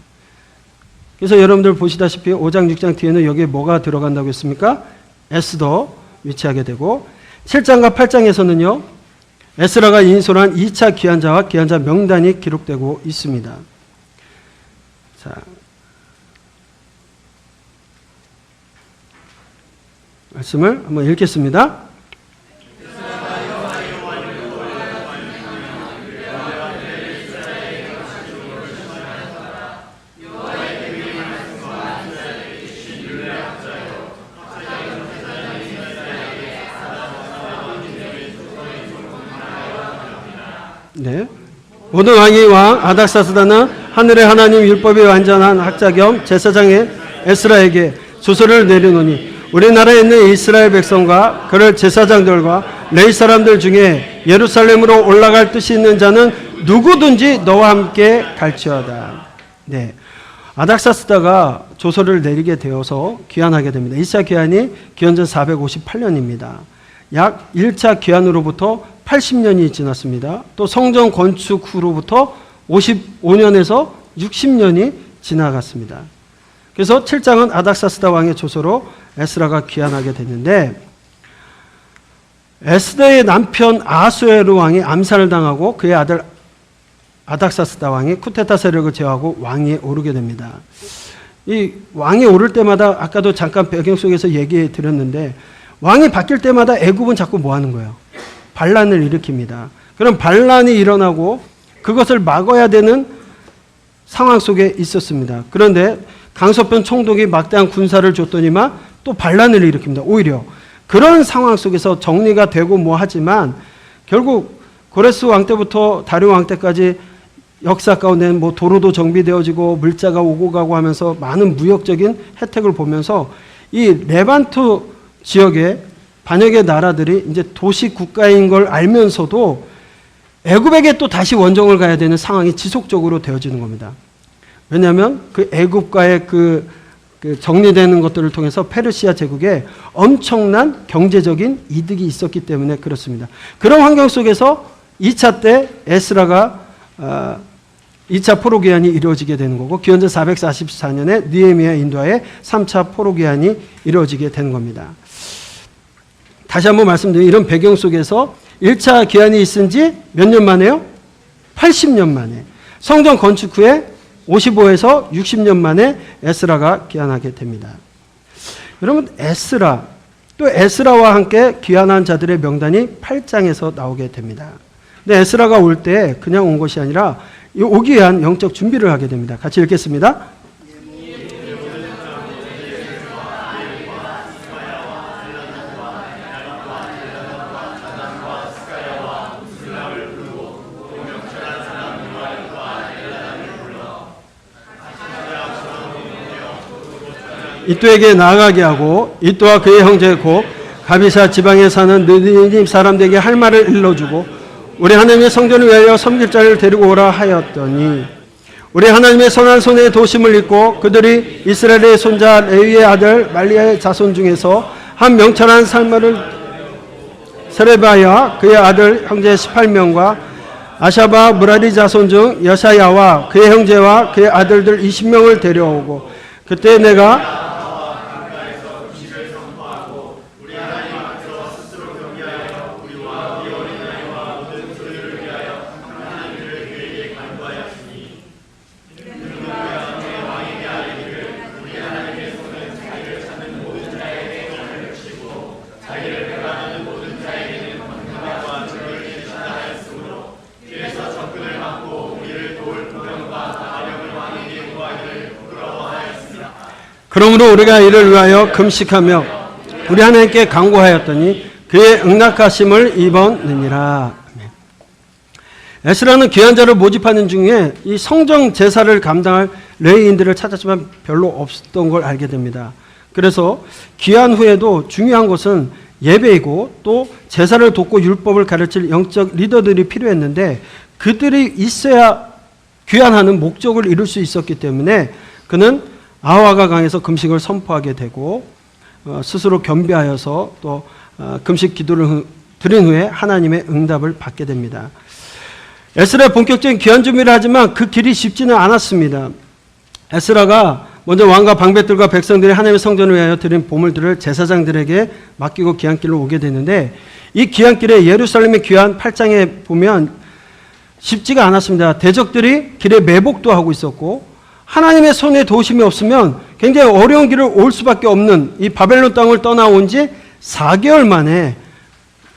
그래서 여러분들 보시다시피 5장, 6장 뒤에는 여기에 뭐가 들어간다고 했습니까? 에스더 위치하게 되고 7장과 8장에서는요. 에스라가 인솔한 2차 귀환자와 귀환자 명단이 기록되고 있습니다. 자, 말씀을 한번 읽겠습니다. 네. 모든 왕이 왕 아닥사스다는 하늘의 하나님 율법이 완전한 학자 겸 제사장의 에스라에게 조서를 내리노니 우리나라에 있는 이스라엘 백성과 그를 제사장들과 레위 사람들 중에 예루살렘으로 올라갈 뜻이 있는 자는 누구든지 너와 함께 갈지어다. 네. 아닥사스다가 조서를 내리게 되어서 귀환하게 됩니다. 2차 귀환이 기원전 458년입니다. 약 1차 귀환으로부터 80년이 지났습니다. 또 성전 건축 후로부터 55년에서 60년이 지나갔습니다. 그래서 7장은 아닥사스다 왕의 조서로 에스라가 귀환하게 됐는데 에스더의 남편 아수에르 왕이 암살을 당하고 그의 아들 아닥사스다 왕이 쿠데타 세력을 제어하고 왕위에 오르게 됩니다. 이 왕이 오를 때마다 아까도 잠깐 배경 속에서 얘기해 드렸는데 왕이 바뀔 때마다 애굽은 자꾸 뭐 하는 거예요? 반란을 일으킵니다. 그럼 반란이 일어나고 그것을 막아야 되는 상황 속에 있었습니다. 그런데 강서편 총독이 막대한 군사를 줬더니만 또 반란을 일으킵니다. 오히려 그런 상황 속에서 정리가 되고 뭐 하지만 결국 고레스 왕 때부터 다리오 왕 때까지 역사 가운데 뭐 도로도 정비되어지고 물자가 오고 가고 하면서 많은 무역적인 혜택을 보면서 이 레반트 지역에 반역의 나라들이 이제 도시 국가인 걸 알면서도 애굽에게 또 다시 원정을 가야 되는 상황이 지속적으로 되어지는 겁니다. 왜냐하면 그 애굽과의 그 정리되는 것들을 통해서 페르시아 제국에 엄청난 경제적인 이득이 있었기 때문에 그렇습니다. 그런 환경 속에서 2차 때 에스라가 2차 포로 귀환이 이루어지게 되는 거고 기원전 444년에 느헤미야 인도하에 3차 포로 귀환이 이루어지게 되는 겁니다. 다시 한번 말씀드리면 이런 배경 속에서 1차 귀환이 있은 지 몇 년 만에요? 80년 만에. 성전 건축 후에 55에서 60년 만에 에스라가 귀환하게 됩니다. 여러분 에스라, 또 에스라와 함께 귀환한 자들의 명단이 8장에서 나오게 됩니다. 근데 에스라가 올 때 그냥 온 것이 아니라 오기 위한 영적 준비를 하게 됩니다. 같이 읽겠습니다. 이또에게 나아가게 하고 이또와 그의 형제 곧 가비사 지방에 사는 느디님 사람들에게 할 말을 일러주고 우리 하나님의 성전을 위하여 섬길 자를 데리고 오라 하였더니 우리 하나님의 선한 손에 도심을 입고 그들이 이스라엘의 손자 레위의 아들 말리아의 자손 중에서 한 명철한 살마를 세레바야 그의 아들 형제 18명과 아샤바 무라리 자손 중 여샤야와 그의 형제와 그의 아들들 20명을 데려오고 그때 내가 그러므로 우리가 이를 위하여 금식하며 우리 하나님께 간구하였더니 그의 응답하심을 입었느니라. 에스라는 귀한 자를 모집하는 중에 이 성정 제사를 감당할 레위인들을 찾았지만 별로 없었던 걸 알게 됩니다. 그래서 귀한 후에도 중요한 것은 예배이고 또 제사를 돕고 율법을 가르칠 영적 리더들이 필요했는데 그들이 있어야 귀환하는 목적을 이룰 수 있었기 때문에 그는 아화가 강에서 금식을 선포하게 되고 스스로 겸비하여서 또 금식 기도를 드린 후에 하나님의 응답을 받게 됩니다. 에스라의 본격적인 귀환 준비를 하지만 그 길이 쉽지는 않았습니다. 에스라가 먼저 왕과 방백들과 백성들이 하나님의 성전을 위하여 드린 보물들을 제사장들에게 맡기고 귀환길로 오게 되는데 이 귀환길에 예루살렘의 귀환 8장에 보면 쉽지가 않았습니다. 대적들이 길에 매복도 하고 있었고 하나님의 손에 도우심이 없으면 굉장히 어려운 길을 올 수밖에 없는 이 바벨론 땅을 떠나온 지 4개월 만에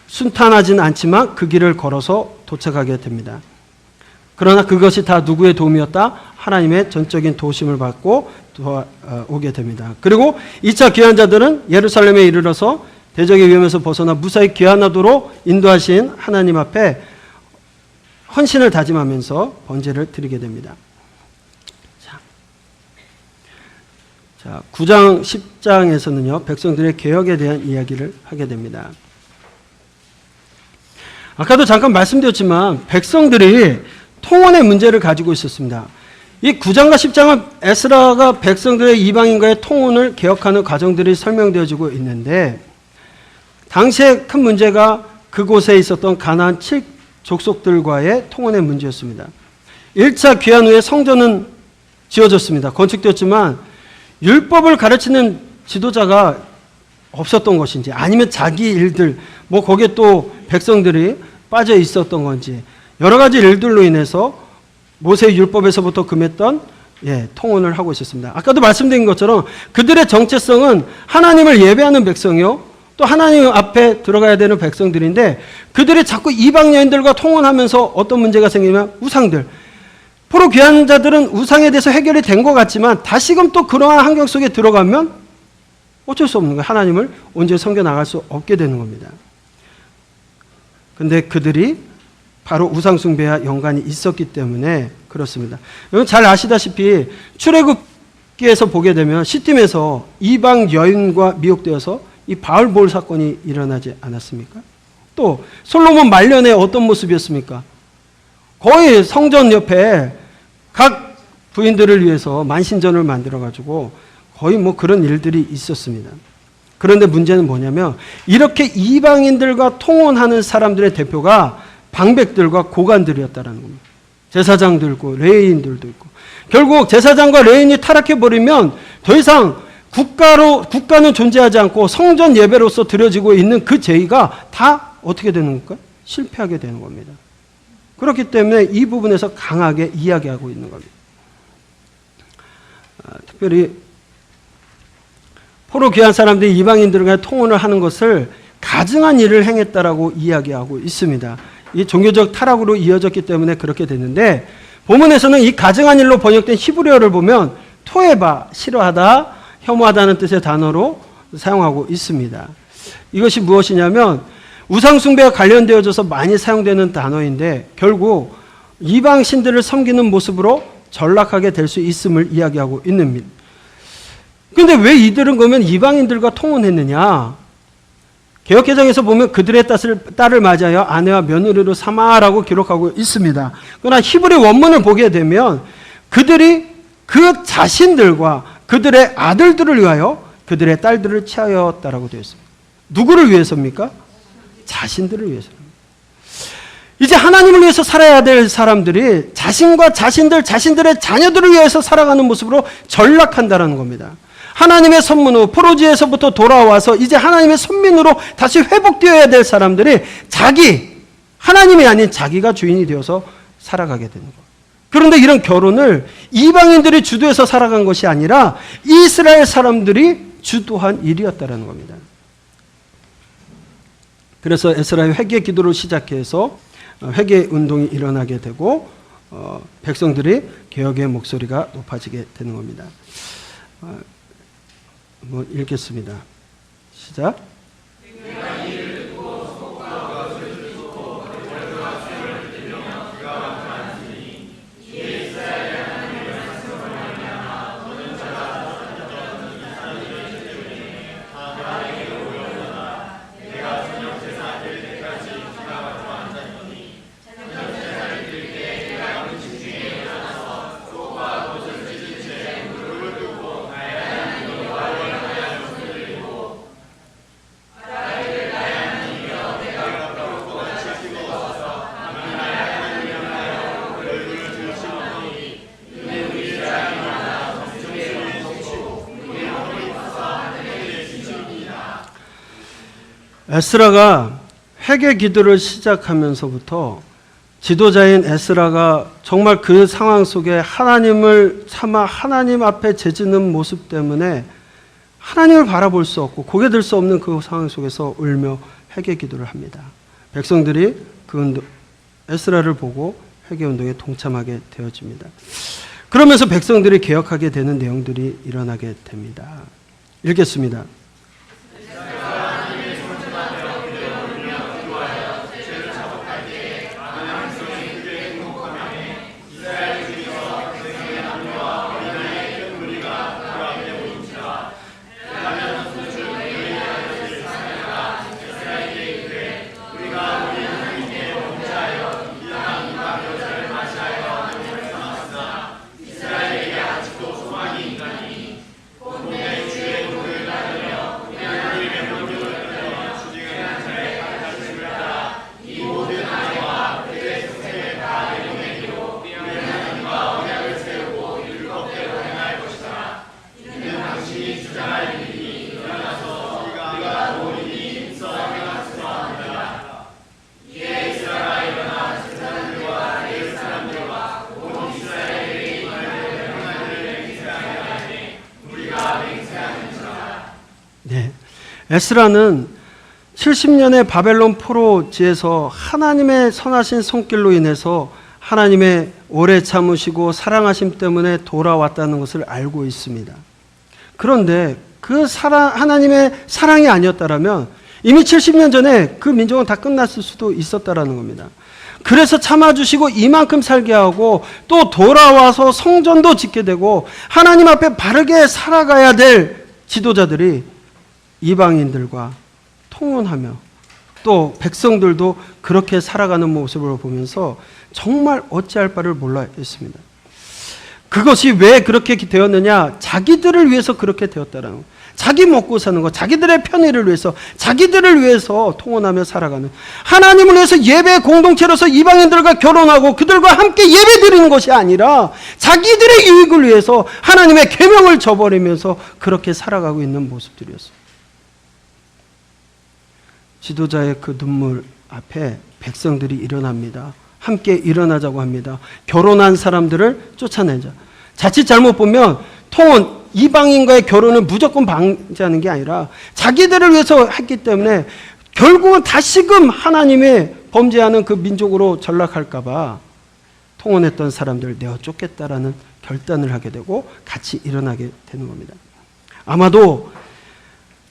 순탄하진 않지만 그 길을 걸어서 도착하게 됩니다. 그러나 그것이 다 누구의 도움이었다? 하나님의 전적인 도우심을 받고 오게 됩니다. 그리고 2차 귀환자들은 예루살렘에 이르러서 대적의 위험에서 벗어나 무사히 귀환하도록 인도하신 하나님 앞에 헌신을 다짐하면서 번제를 드리게 됩니다. 자, 9장 10장에서는요 백성들의 개혁에 대한 이야기를 하게 됩니다. 아까도 잠깐 말씀드렸지만 백성들이 통혼의 문제를 가지고 있었습니다. 이 9장과 10장은 에스라가 백성들의 이방인과의 통혼을 개혁하는 과정들이 설명되어지고 있는데 당시에 큰 문제가 그곳에 있었던 가나안 7족속들과의 통혼의 문제였습니다. 1차 귀환 후에 성전은 지어졌습니다. 건축되었지만 율법을 가르치는 지도자가 없었던 것인지 아니면 자기 일들 거기에 또 백성들이 빠져 있었던 건지 여러 가지 일들로 인해서 모세의 율법에서부터 금했던 통혼을 하고 있었습니다. 아까도 말씀드린 것처럼 그들의 정체성은 하나님을 예배하는 백성이요 또 하나님 앞에 들어가야 되는 백성들인데 그들이 자꾸 이방 여인들과 통혼하면서 어떤 문제가 생기냐면 우상들 포로 귀한 자들은 우상에 대해서 해결이 된 것 같지만 다시금 또 그러한 환경 속에 들어가면 어쩔 수 없는 거예요. 하나님을 온전히 섬겨나갈 수 없게 되는 겁니다. 근데 그들이 바로 우상 숭배와 연관이 있었기 때문에 그렇습니다. 여러분 잘 아시다시피 출애굽기에서 보게 되면 시팀에서 이방 여인과 미혹되어서 이 바알볼 사건이 일어나지 않았습니까? 또 솔로몬 말년에 어떤 모습이었습니까? 거의 성전 옆에 각 부인들을 위해서 만신전을 만들어가지고 거의 그런 일들이 있었습니다. 그런데 문제는 뭐냐면 이렇게 이방인들과 통혼하는 사람들의 대표가 방백들과 고관들이었다는 겁니다. 제사장들고 레위인들도 있고 결국 제사장과 레위인이 타락해버리면 더 이상 국가는 존재하지 않고 성전 예배로서 드려지고 있는 그 제의가 다 어떻게 되는 걸까요? 실패하게 되는 겁니다. 그렇기 때문에 이 부분에서 강하게 이야기하고 있는 겁니다. 특별히 포로 귀한 사람들이 이방인들과 통혼을 하는 것을 가증한 일을 행했다라고 이야기하고 있습니다. 이 종교적 타락으로 이어졌기 때문에 그렇게 됐는데 본문에서는 이 가증한 일로 번역된 히브리어를 보면 토에바, 싫어하다, 혐오하다는 뜻의 단어로 사용하고 있습니다. 이것이 무엇이냐면 우상 숭배와 관련되어져서 많이 사용되는 단어인데 결국 이방 신들을 섬기는 모습으로 전락하게 될 수 있음을 이야기하고 있는. 그런데 왜 이들은 그러면 이방인들과 통혼했느냐? 개역개정에서 보면 그들의 딸을 맞이하여 아내와 며느리로 삼아라고 기록하고 있습니다. 그러나 히브리 원문을 보게 되면 그들이 그 자신들과 그들의 아들들을 위하여 그들의 딸들을 취하였다라고 되어 있습니다. 누구를 위해서입니까? 자신들을 위해서입니다. 이제 하나님을 위해서 살아야 될 사람들이 자신들의 자녀들을 위해서 살아가는 모습으로 전락한다는 겁니다. 하나님의 선문 후 포로지에서부터 돌아와서 이제 하나님의 선민으로 다시 회복되어야 될 사람들이 하나님이 아닌 자기가 주인이 되어서 살아가게 되는 거예요. 그런데 이런 결혼을 이방인들이 주도해서 살아간 것이 아니라 이스라엘 사람들이 주도한 일이었다는 겁니다. 그래서 에스라의 회개 기도를 시작해서 회개 운동이 일어나게 되고 백성들이 개혁의 목소리가 높아지게 되는 겁니다. 한번 읽겠습니다. 시작. 에스라가 회개 기도를 시작하면서부터 지도자인 에스라가 정말 그 상황 속에 하나님을 참아 하나님 앞에 재짓는 모습 때문에 하나님을 바라볼 수 없고 고개 들 수 없는 그 상황 속에서 울며 회개 기도를 합니다. 백성들이 그 에스라를 보고 회개 운동에 동참하게 되어집니다. 그러면서 백성들이 개혁하게 되는 내용들이 일어나게 됩니다. 읽겠습니다. 네, 에스라는 70년의 바벨론 포로지에서 하나님의 선하신 손길로 인해서 하나님의 오래 참으시고 사랑하심 때문에 돌아왔다는 것을 알고 있습니다. 그런데 그 하나님의 사랑이 아니었다면 이미 70년 전에 그 민족은 다 끝났을 수도 있었다라는 겁니다. 그래서 참아주시고 이만큼 살게 하고 또 돌아와서 성전도 짓게 되고 하나님 앞에 바르게 살아가야 될 지도자들이 이방인들과 통혼하며 또 백성들도 그렇게 살아가는 모습을 보면서 정말 어찌할 바를 몰라 했습니다. 그것이 왜 그렇게 되었느냐? 자기들을 위해서 그렇게 되었다라는 것. 자기 먹고 사는 것, 자기들의 편의를 위해서, 자기들을 위해서 통혼하며 살아가는, 하나님을 위해서 예배 공동체로서 이방인들과 결혼하고 그들과 함께 예배 드리는 것이 아니라 자기들의 유익을 위해서 하나님의 계명을 저버리면서 그렇게 살아가고 있는 모습들이었습니다. 지도자의 그 눈물 앞에 백성들이 일어납니다. 함께 일어나자고 합니다. 결혼한 사람들을 쫓아내자. 자칫 잘못 보면 통혼, 이방인과의 결혼을 무조건 방지하는 게 아니라 자기들을 위해서 했기 때문에 결국은 다시금 하나님의 범죄하는 그 민족으로 전락할까 봐 통혼했던 사람들을 내어 쫓겠다라는 결단을 하게 되고 같이 일어나게 되는 겁니다. 아마도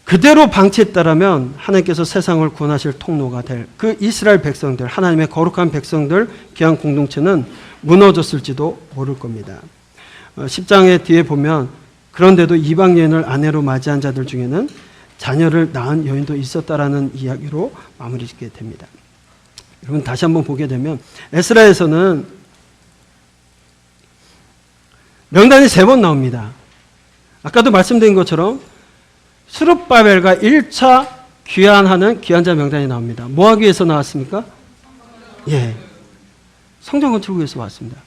그대로 방치했다라면 하나님께서 세상을 구원하실 통로가 될 그 이스라엘 백성들, 하나님의 거룩한 백성들, 귀한 공동체는 무너졌을지도 모를 겁니다. 10장의 뒤에 보면 그런데도 이방 여인을 아내로 맞이한 자들 중에는 자녀를 낳은 여인도 있었다라는 이야기로 마무리 짓게 됩니다. 여러분 다시 한번 보게 되면 에스라에서는 명단이 3번 나옵니다. 아까도 말씀드린 것처럼 스룹바벨과 1차 귀환하는 귀환자 명단이 나옵니다. 뭐 하기 위해서 나왔습니까? 예, 성전 건축을 위해서 왔습니다.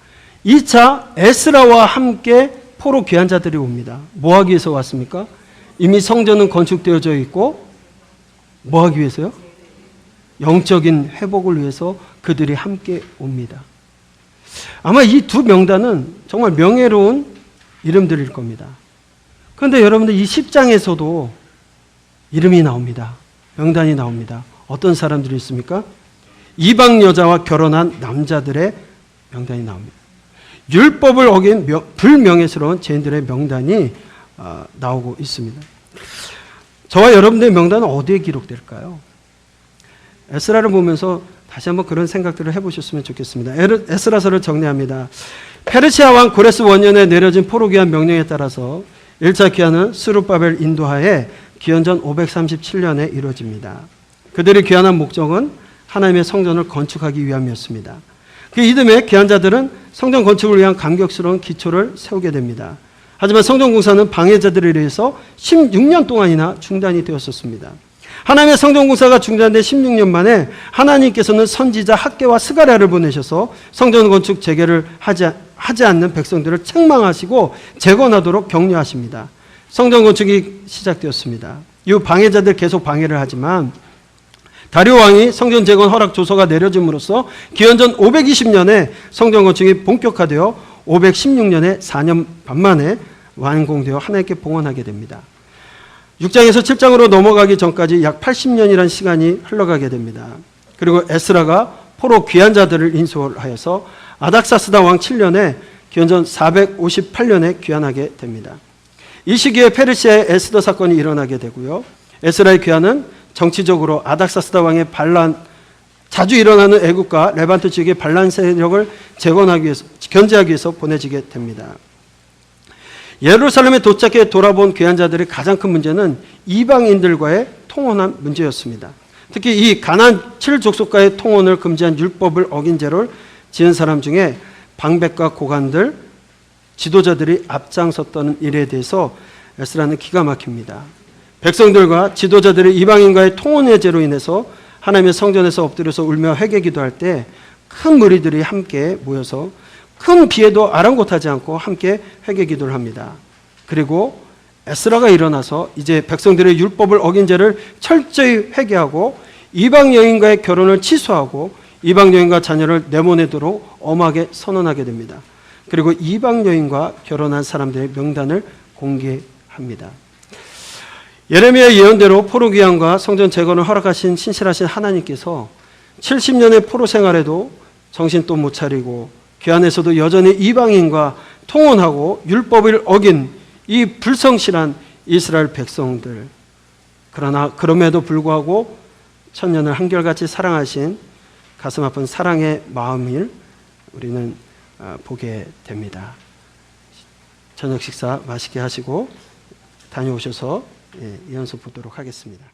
2차 에스라와 함께 포로 귀환자들이 옵니다. 뭐 하기 위해서 왔습니까? 이미 성전은 건축되어져 있고 뭐 하기 위해서요? 영적인 회복을 위해서 그들이 함께 옵니다. 아마 이 두 명단은 정말 명예로운 이름들일 겁니다. 그런데 여러분들 이 10장에서도 이름이 나옵니다. 명단이 나옵니다. 어떤 사람들이 있습니까? 이방 여자와 결혼한 남자들의 명단이 나옵니다. 율법을 어긴 불명예스러운 죄인들의 명단이 나오고 있습니다. 저와 여러분들의 명단은 어디에 기록될까요? 에스라를 보면서 다시 한번 그런 생각들을 해보셨으면 좋겠습니다. 에스라서를 정리합니다. 페르시아 왕 고레스 원년에 내려진 포로 귀환 명령에 따라서 1차 귀환은 스룹바벨 인도하에 기원전 537년에 이루어집니다. 그들이 귀환한 목적은 하나님의 성전을 건축하기 위함이었습니다. 그 이듬해 귀환자들은 성전 건축을 위한 감격스러운 기초를 세우게 됩니다. 하지만 성전 공사는 방해자들에 의해서 16년 동안이나 중단이 되었었습니다. 하나님의 성전 공사가 중단된 16년 만에 하나님께서는 선지자 학개와 스가랴를 보내셔서 성전 건축 재개를 하지 않는 백성들을 책망하시고 재건하도록 격려하십니다. 성전 건축이 시작되었습니다. 이후 방해자들 계속 방해를 하지만 다리오 왕이 성전 재건 허락 조서가 내려짐으로써 기원전 520년에 성전 건축이 본격화되어 516년에 4년 반 만에 완공되어 하나님께 봉헌하게 됩니다. 6장에서 7장으로 넘어가기 전까지 약 80년이라는 시간이 흘러가게 됩니다. 그리고 에스라가 포로 귀환자들을 인솔하여서 아닥사스다 왕 7년에 기원전 458년에 귀환하게 됩니다. 이 시기에 페르시아의 에스더 사건이 일어나게 되고요. 에스라의 귀환은 정치적으로 아닥사스다 왕의 반란, 자주 일어나는 애국과 레반트 지역의 반란 세력을 재건하기 위해서, 견제하기 위해서 보내지게 됩니다. 예루살렘에 도착해 돌아본 귀환자들의 가장 큰 문제는 이방인들과의 통혼한 문제였습니다. 특히 이 가나안 7족속과의 통혼을 금지한 율법을 어긴 죄를 지은 사람 중에 방백과 고관들, 지도자들이 앞장섰다는 일에 대해서 에스라는 기가 막힙니다. 백성들과 지도자들이 이방인과의 통혼의 죄로 인해서 하나님의 성전에서 엎드려서 울며 회개 기도할 때 큰 무리들이 함께 모여서 큰 비에도 아랑곳하지 않고 함께 회개 기도를 합니다. 그리고 에스라가 일어나서 이제 백성들의 율법을 어긴 죄를 철저히 회개하고 이방 여인과의 결혼을 취소하고 이방 여인과 자녀를 내보내도록 엄하게 선언하게 됩니다. 그리고 이방 여인과 결혼한 사람들의 명단을 공개합니다. 예레미야의 예언대로 포로 귀환과 성전 재건을 허락하신 신실하신 하나님께서 70년의 포로 생활에도 정신 또 못 차리고 귀환에서도 여전히 이방인과 통혼하고 율법을 어긴 이 불성실한 이스라엘 백성들, 그러나 그럼에도 불구하고 천년을 한결같이 사랑하신 가슴 아픈 사랑의 마음을 우리는 보게 됩니다. 저녁 식사 맛있게 하시고 다녀오셔서 이 연습 보도록 하겠습니다.